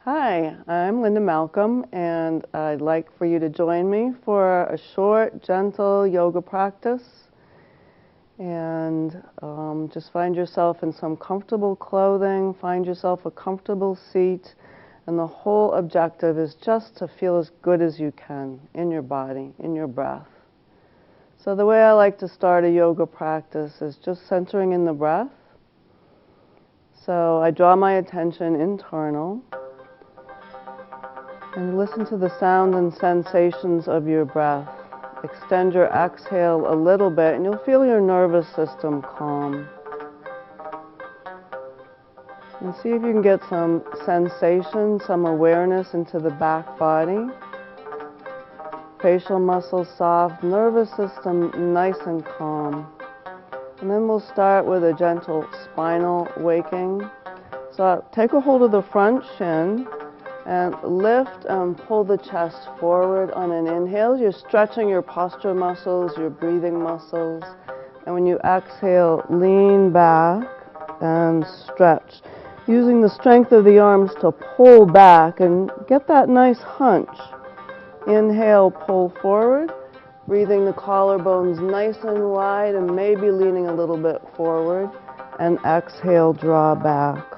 Hi, I'm Linda Malcolm, and I'd like for you to join me for a short, gentle yoga practice. And just find yourself in some comfortable clothing, find yourself a comfortable seat, and the whole objective is just to feel as good as you can in your body, in your breath. So the way I like to start a yoga practice is just centering in the breath. So I draw my attention internal and listen to the sound and sensations of your breath. Extend your exhale a little bit and you'll feel your nervous system calm. And see if you can get some sensation, some awareness into the back body. Facial muscles soft, nervous system nice and calm. And then we'll start with a gentle spinal waking. So take a hold of the front shin and lift and pull the chest forward on an inhale. You're stretching your posture muscles, your breathing muscles. And when you exhale, lean back and stretch, using the strength of the arms to pull back and get that nice hunch. Inhale, pull forward, breathing the collarbones nice and wide and maybe leaning a little bit forward. And exhale, draw back.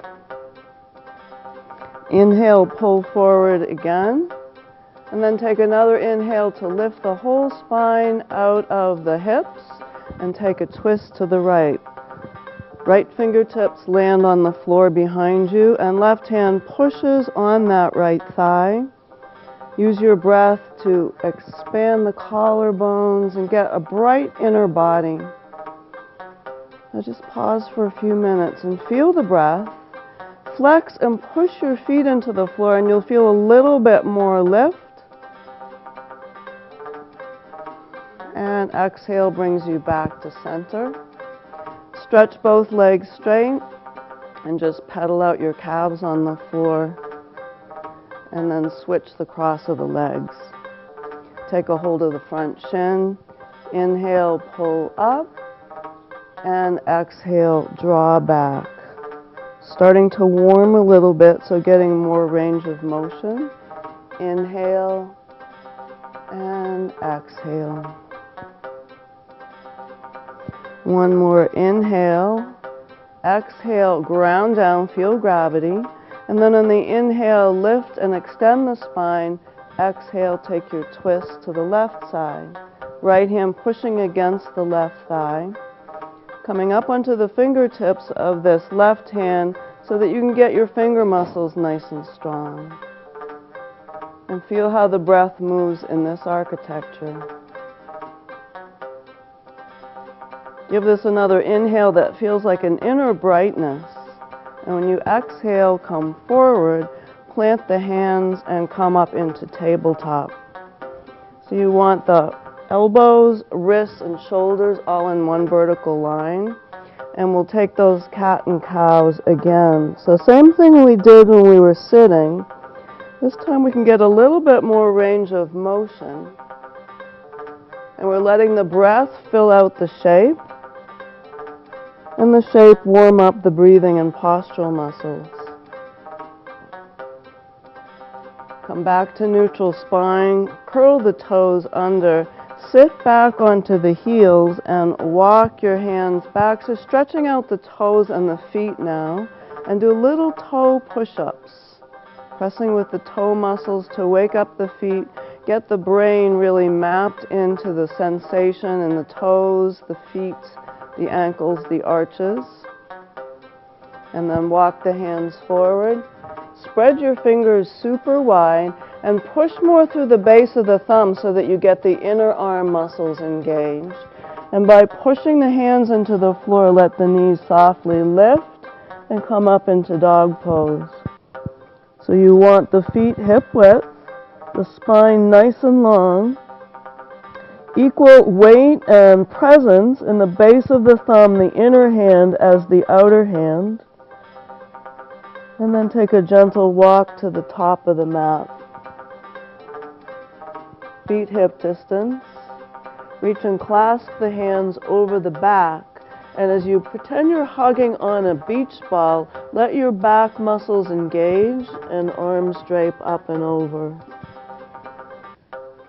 Inhale, pull forward again, and then take another inhale to lift the whole spine out of the hips and take a twist to the right. Right fingertips land on the floor behind you and left hand pushes on that right thigh. Use your breath to expand the collarbones and get a bright inner body. Now just pause for a few minutes and feel the breath. Flex and push your feet into the floor and you'll feel a little bit more lift. And exhale brings you back to center. Stretch both legs straight and just pedal out your calves on the floor. And then switch the cross of the legs. Take a hold of the front shin. Inhale, pull up. And exhale, draw back. Starting to warm a little bit, so getting more range of motion. Inhale and exhale. One more inhale. Exhale, ground down, feel gravity. And then on the inhale, lift and extend the spine. Exhale, take your twist to the left side. Right hand pushing against the left thigh. Coming up onto the fingertips of this left hand so that you can get your finger muscles nice and strong. And feel how the breath moves in this architecture. Give this another inhale that feels like an inner brightness. And when you exhale, come forward, plant the hands and come up into tabletop. So you want the elbows, wrists, and shoulders all in one vertical line. And we'll take those cat and cows again. So same thing we did when we were sitting. This time we can get a little bit more range of motion. And we're letting the breath fill out the shape. And the shape warm up the breathing and postural muscles. Come back to neutral spine, curl the toes under. Sit back onto the heels and walk your hands back. So stretching out the toes and the feet now. And do little toe push-ups. Pressing with the toe muscles to wake up the feet. Get the brain really mapped into the sensation in the toes, the feet, the ankles, the arches. And then walk the hands forward. Spread your fingers super wide and push more through the base of the thumb so that you get the inner arm muscles engaged. And by pushing the hands into the floor, let the knees softly lift and come up into dog pose. So you want the feet hip width, the spine nice and long. Equal weight and presence in the base of the thumb, the inner hand as the outer hand. And then take a gentle walk to the top of the mat. Feet hip distance. Reach and clasp the hands over the back. And as you pretend you're hugging on a beach ball, let your back muscles engage and arms drape up and over.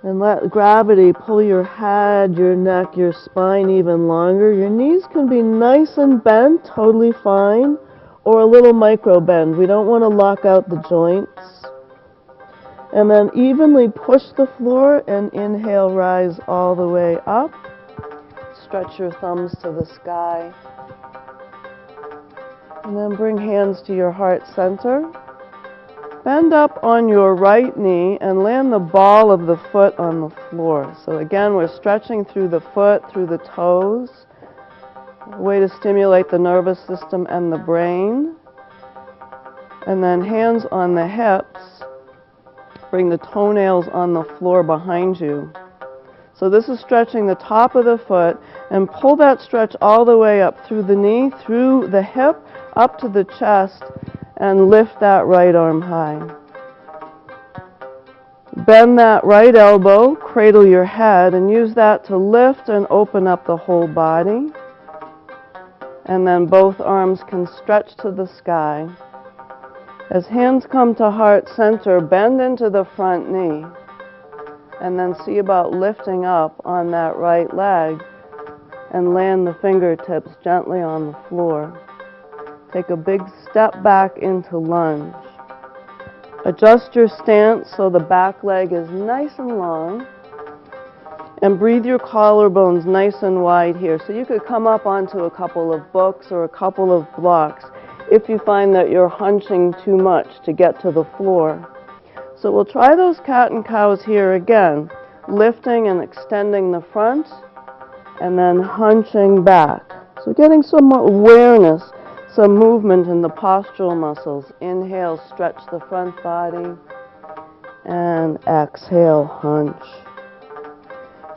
And let gravity pull your head, your neck, your spine even longer. Your knees can be nice and bent, totally fine, or a little micro bend. We don't want to lock out the joints. And then evenly push the floor and inhale, rise all the way up. Stretch your thumbs to the sky. And then bring hands to your heart center. Bend up on your right knee and land the ball of the foot on the floor. So again, we're stretching through the foot, through the toes. A way to stimulate the nervous system and the brain. And then hands on the hips. Bring the toenails on the floor behind you. So this is stretching the top of the foot, and pull that stretch all the way up through the knee, through the hip, up to the chest, and lift that right arm high. Bend that right elbow, cradle your head, and use that to lift and open up the whole body. And then both arms can stretch to the sky. As hands come to heart center, bend into the front knee. And then see about lifting up on that right leg and land the fingertips gently on the floor. Take a big step back into lunge. Adjust your stance so the back leg is nice and long. And breathe your collarbones nice and wide here. So you could come up onto a couple of books or a couple of blocks if you find that you're hunching too much to get to the floor. So we'll try those cat and cows here again, lifting and extending the front, and then hunching back. So getting some awareness, some movement in the postural muscles. Inhale, stretch the front body, and exhale, hunch.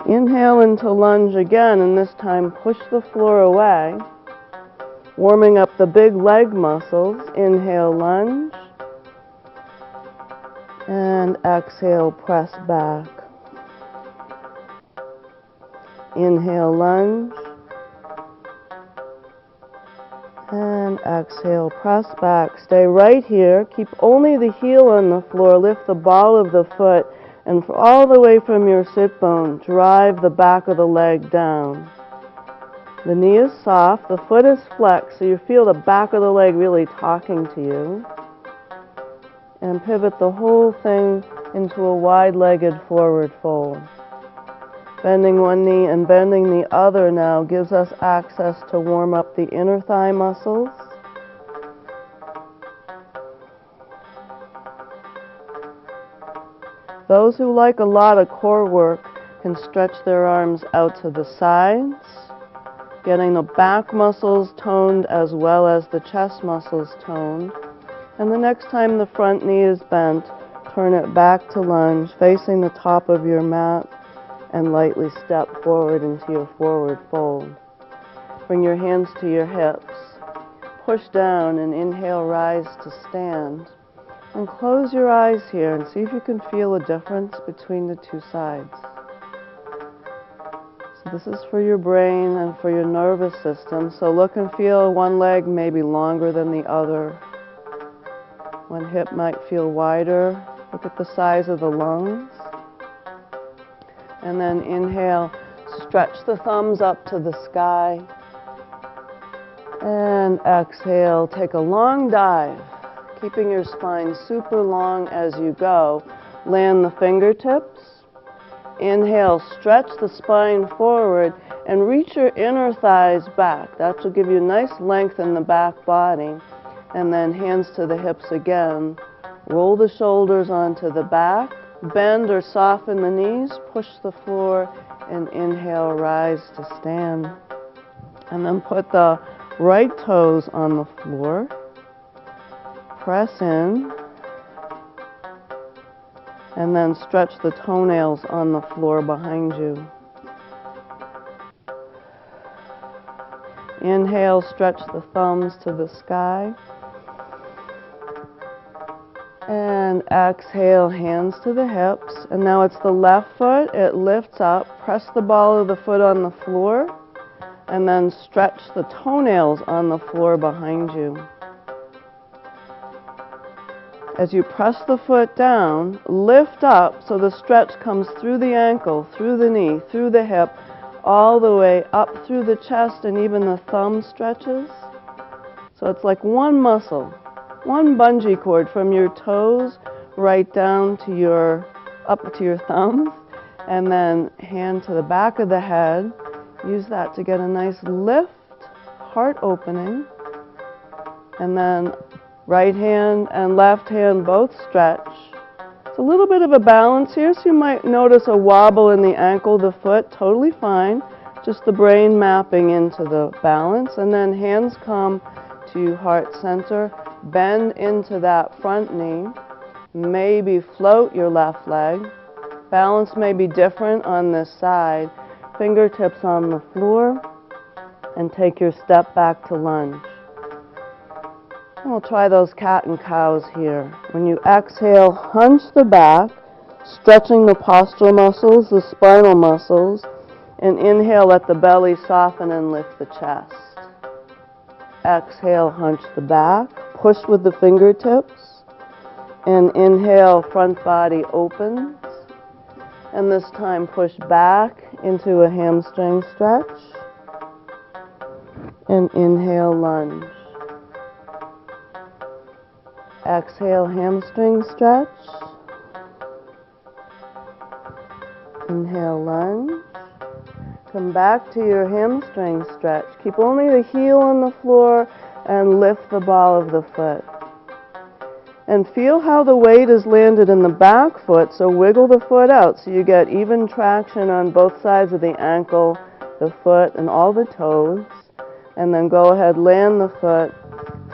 Inhale into lunge again, and this time push the floor away, warming up the big leg muscles. Inhale, lunge. And exhale, press back. Inhale, lunge. And exhale, press back. Stay right here. Keep only the heel on the floor. Lift the ball of the foot. And all the way from your sit bone, drive the back of the leg down. The knee is soft. The foot is flexed. So you feel the back of the leg really talking to you. And pivot the whole thing into a wide-legged forward fold. Bending one knee and bending the other now gives us access to warm up the inner thigh muscles. Those who like a lot of core work can stretch their arms out to the sides, getting the back muscles toned as well as the chest muscles toned. And the next time the front knee is bent, turn it back to lunge, facing the top of your mat, and lightly step forward into your forward fold. Bring your hands to your hips. Push down and inhale, rise to stand. And close your eyes here and see if you can feel a difference between the two sides. So this is for your brain and for your nervous system. So look and feel one leg maybe longer than the other. One hip might feel wider. Look at the size of the lungs. And then inhale, stretch the thumbs up to the sky. And exhale, take a long dive, keeping your spine super long as you go. Land the fingertips. Inhale, stretch the spine forward and reach your inner thighs back. That will give you nice length in the back body. And then hands to the hips again. Roll the shoulders onto the back. Bend or soften the knees. Push the floor and inhale, rise to stand. And then put the right toes on the floor. Press in. And then stretch the toenails on the floor behind you. Inhale, stretch the thumbs to the sky. And exhale, hands to the hips. And now it's the left foot. It lifts up. Press the ball of the foot on the floor. And then stretch the toenails on the floor behind you. As you press the foot down, lift up so the stretch comes through the ankle, through the knee, through the hip, all the way up through the chest, and even the thumb stretches. So it's like one muscle, one bungee cord from your toes right down to up to your thumbs, and then hand to the back of the head. Use that to get a nice lift, heart opening, and then right hand and left hand both stretch. It's a little bit of a balance here, so you might notice a wobble in the ankle, the foot, totally fine. Just the brain mapping into the balance. And then hands come to heart center. Bend into that front knee. Maybe float your left leg. Balance may be different on this side. Fingertips on the floor. And take your step back to lunge. And we'll try those cat and cows here. When you exhale, hunch the back, stretching the postural muscles, the spinal muscles, and inhale, let the belly soften and lift the chest. Exhale, hunch the back, push with the fingertips, and inhale, front body opens, and this time push back into a hamstring stretch, and inhale, lunge. Exhale, hamstring stretch. Inhale, lunge. Come back to your hamstring stretch. Keep only the heel on the floor and lift the ball of the foot. And feel how the weight is landed in the back foot, so wiggle the foot out so you get even traction on both sides of the ankle, the foot, and all the toes. And then go ahead, land the foot.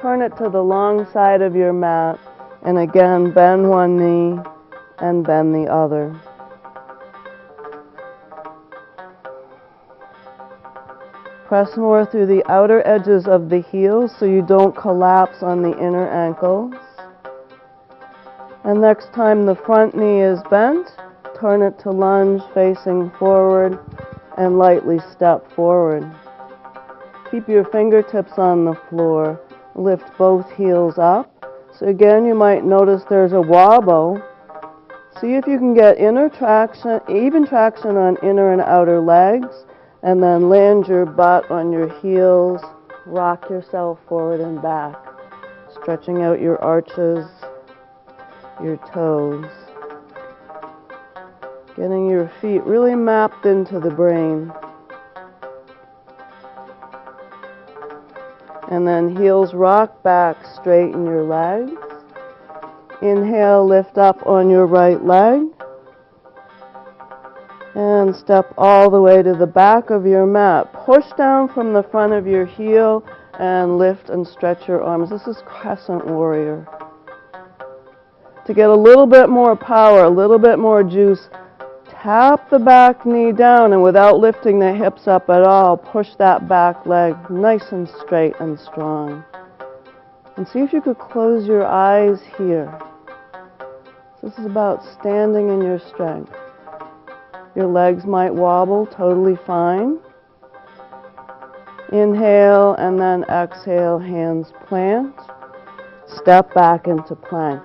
Turn it to the long side of your mat, and again, bend one knee and bend the other. Press more through the outer edges of the heels so you don't collapse on the inner ankles. And next time the front knee is bent, turn it to lunge facing forward and lightly step forward. Keep your fingertips on the floor. Lift both heels up. So again, you might notice there's a wobble. See if you can get inner traction, even traction on inner and outer legs, and then land your butt on your heels. Rock yourself forward and back, stretching out your arches, your toes. Getting your feet really mapped into the brain. And then heels rock back, straighten your legs. Inhale, lift up on your right leg. And step all the way to the back of your mat. Push down from the front of your heel and lift and stretch your arms. This is Crescent Warrior. To get a little bit more power, a little bit more juice, tap the back knee down, and without lifting the hips up at all, push that back leg nice and straight and strong. And see if you could close your eyes here. This is about standing in your strength. Your legs might wobble, totally fine. Inhale and then exhale, hands plant. Step back into plank.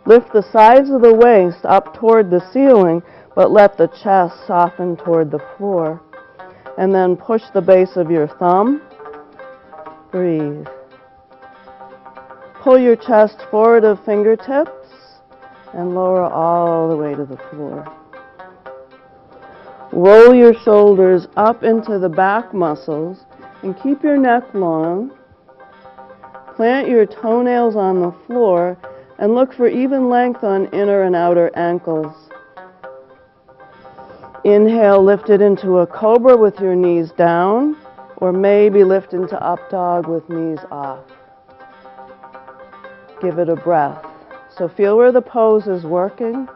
Lift the sides of the waist up toward the ceiling, but let the chest soften toward the floor. And then push the base of your thumb. Breathe. Pull your chest forward of fingertips and lower all the way to the floor. Roll your shoulders up into the back muscles and keep your neck long. Plant your toenails on the floor and look for even length on inner and outer ankles. Inhale, lift it into a cobra with your knees down, or maybe lift into up dog with knees off. Give it a breath. So feel where the pose is working,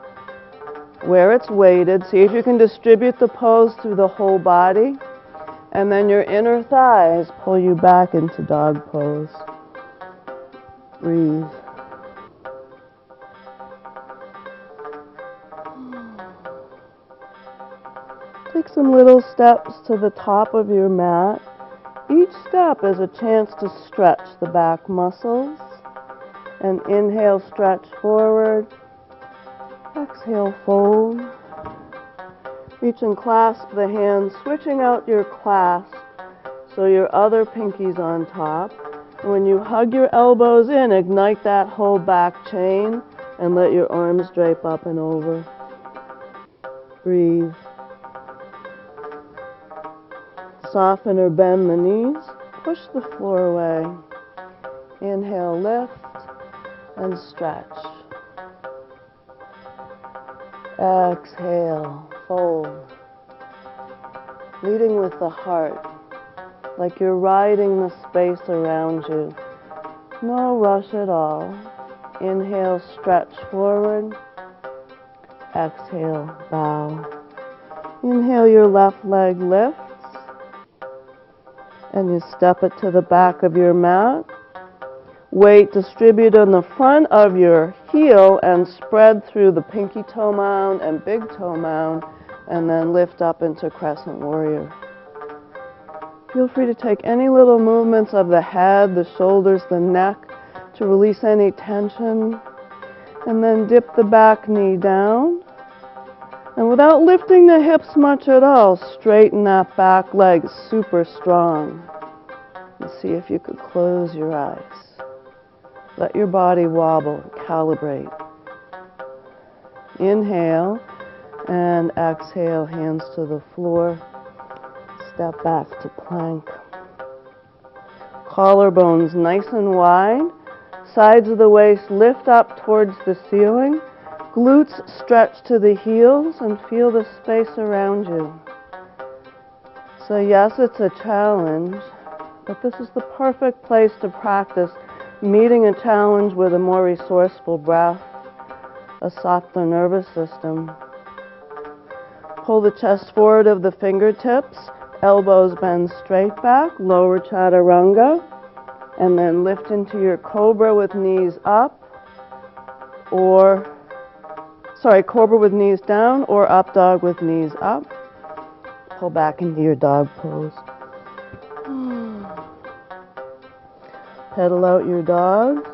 where it's weighted. See if you can distribute the pose through the whole body. And then your inner thighs pull you back into dog pose. Breathe. Take some little steps to the top of your mat. Each step is a chance to stretch the back muscles. And inhale, stretch forward. Exhale, fold. Reach and clasp the hands, switching out your clasp so your other pinky's on top. And when you hug your elbows in, ignite that whole back chain and let your arms drape up and over. Breathe. Soften or bend the knees. Push the floor away. Inhale, lift and stretch. Exhale, fold. Leading with the heart, like you're riding the space around you. No rush at all. Inhale, stretch forward. Exhale, bow. Inhale, your left leg lifts. And you step it to the back of your mat. Weight distribute on the front of your heel and spread through the pinky toe mound and big toe mound, and then lift up into crescent warrior. Feel free to take any little movements of the head, the shoulders, the neck to release any tension. And then dip the back knee down. And without lifting the hips much at all, straighten that back leg super strong. And see if you could close your eyes. Let your body wobble, calibrate. Inhale and exhale, hands to the floor. Step back to plank. Collarbones nice and wide. Sides of the waist lift up towards the ceiling. Glutes stretch to the heels and feel the space around you. So yes, it's a challenge, but this is the perfect place to practice meeting a challenge with a more resourceful breath, a softer nervous system. Pull the chest forward of the fingertips, elbows bend straight back, lower chaturanga, and then lift into your cobra with knees up, cobra with knees down, or up dog with knees up. Pull back into your dog pose. Pedal out your dog.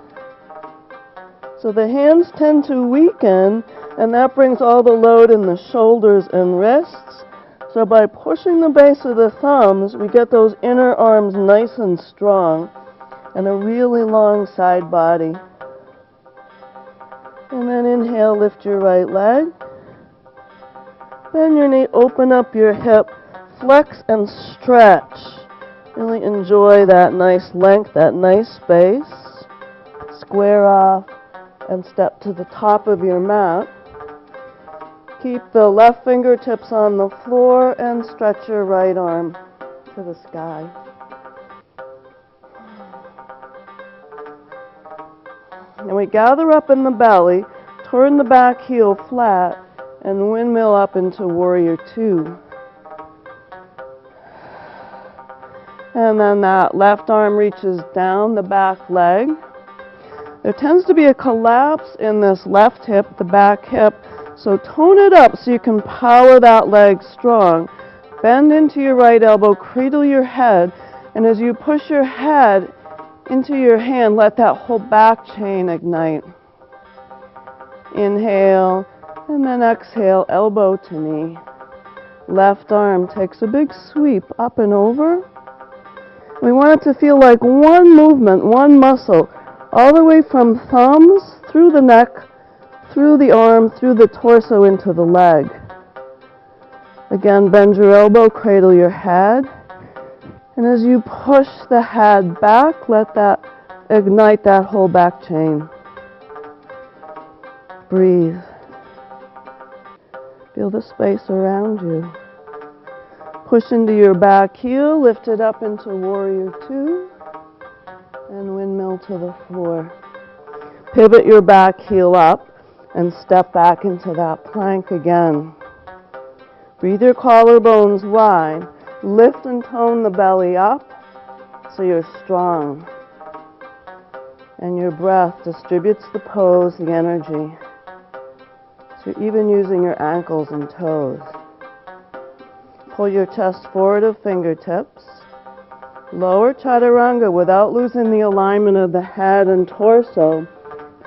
So the hands tend to weaken, and that brings all the load in the shoulders and wrists. So by pushing the base of the thumbs, we get those inner arms nice and strong, and a really long side body. And then inhale, lift your right leg. Bend your knee, open up your hip, flex and stretch. Really enjoy that nice length, that nice space. Square off and step to the top of your mat. Keep the left fingertips on the floor and stretch your right arm to the sky. And we gather up in the belly, turn the back heel flat, and windmill up into warrior two. And then that left arm reaches down the back leg. There tends to be a collapse in this left hip, the back hip, so tone it up so you can power that leg strong. Bend into your right elbow, cradle your head, and as you push your head into your hand, let that whole back chain ignite. Inhale, and then exhale, elbow to knee. Left arm takes a big sweep up and over. We want it to feel like one movement, one muscle, all the way from thumbs, through the neck, through the arm, through the torso, into the leg. Again, bend your elbow, cradle your head. And as you push the head back, let that ignite that whole back chain. Breathe. Feel the space around you. Push into your back heel, lift it up into warrior two, and windmill to the floor. Pivot your back heel up and step back into that plank again. Breathe your collarbones wide. Lift and tone the belly up so you're strong. And your breath distributes the pose, the energy. So you're even using your ankles and toes. Pull your chest forward of fingertips. Lower chaturanga without losing the alignment of the head and torso.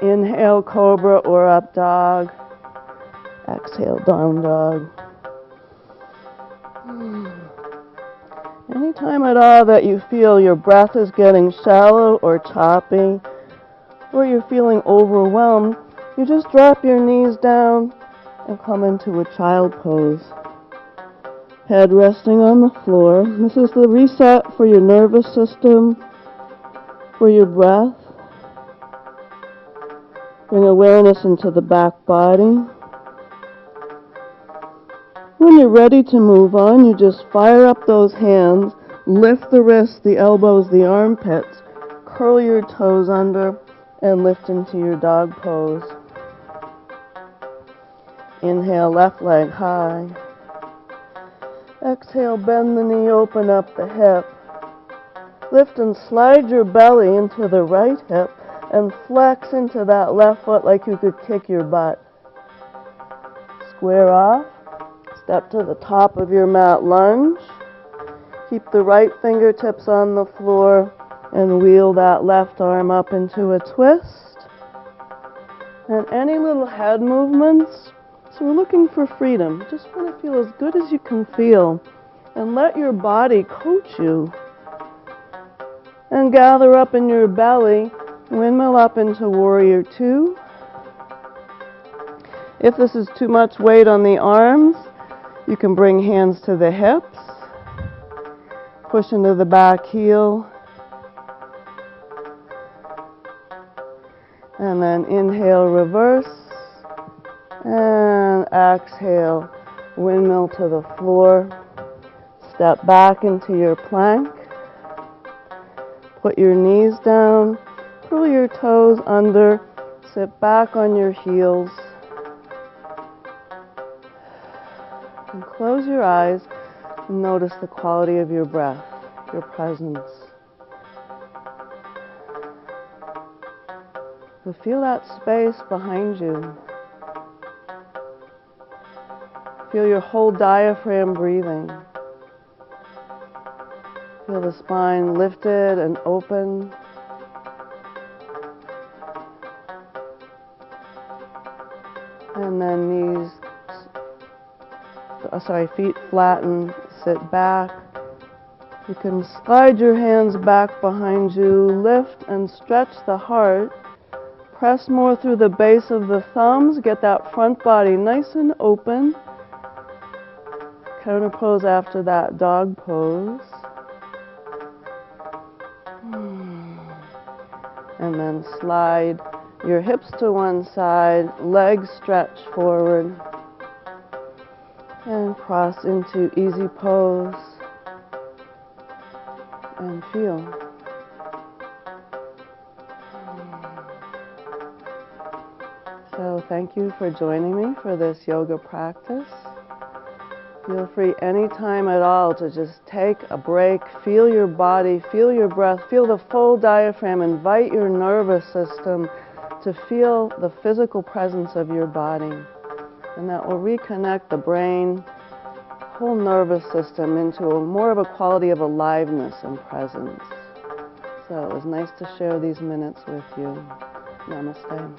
Inhale, cobra or up dog. Exhale, down dog. Anytime at all that you feel your breath is getting shallow or choppy, or you're feeling overwhelmed, you just drop your knees down and come into a child pose. Head resting on the floor. This is the reset for your nervous system, for your breath. Bring awareness into the back body. When you're ready to move on, you just fire up those hands, lift the wrists, the elbows, the armpits, curl your toes under, and lift into your dog pose. Inhale, left leg high. Exhale, bend the knee, open up the hip. Lift and slide your belly into the right hip and flex into that left foot like you could kick your butt. Square off. Step to the top of your mat, lunge. Keep the right fingertips on the floor and wheel that left arm up into a twist. And any little head movements. So we're looking for freedom. Just want to feel as good as you can feel. And let your body coach you. And gather up in your belly. Windmill up into warrior two. If this is too much weight on the arms, you can bring hands to the hips. Push into the back heel. And then inhale, reverse. And exhale, windmill to the floor. Step back into your plank. Put your knees down. Curl your toes under. Sit back on your heels. And close your eyes and notice the quality of your breath, your presence. So feel that space behind you. Feel your whole diaphragm breathing. Feel the spine lifted and open. And then feet flatten, sit back. You can slide your hands back behind you, lift and stretch the heart. Press more through the base of the thumbs, get that front body nice and open. Counter pose after that, dog pose. And then slide your hips to one side, legs stretch forward. And cross into easy pose. And feel. So thank you for joining me for this yoga practice. Feel free anytime at all to just take a break, feel your body, feel your breath, feel the full diaphragm, invite your nervous system to feel the physical presence of your body. And that will reconnect the brain, whole nervous system into more of a quality of aliveness and presence. So it was nice to share these minutes with you. Namaste.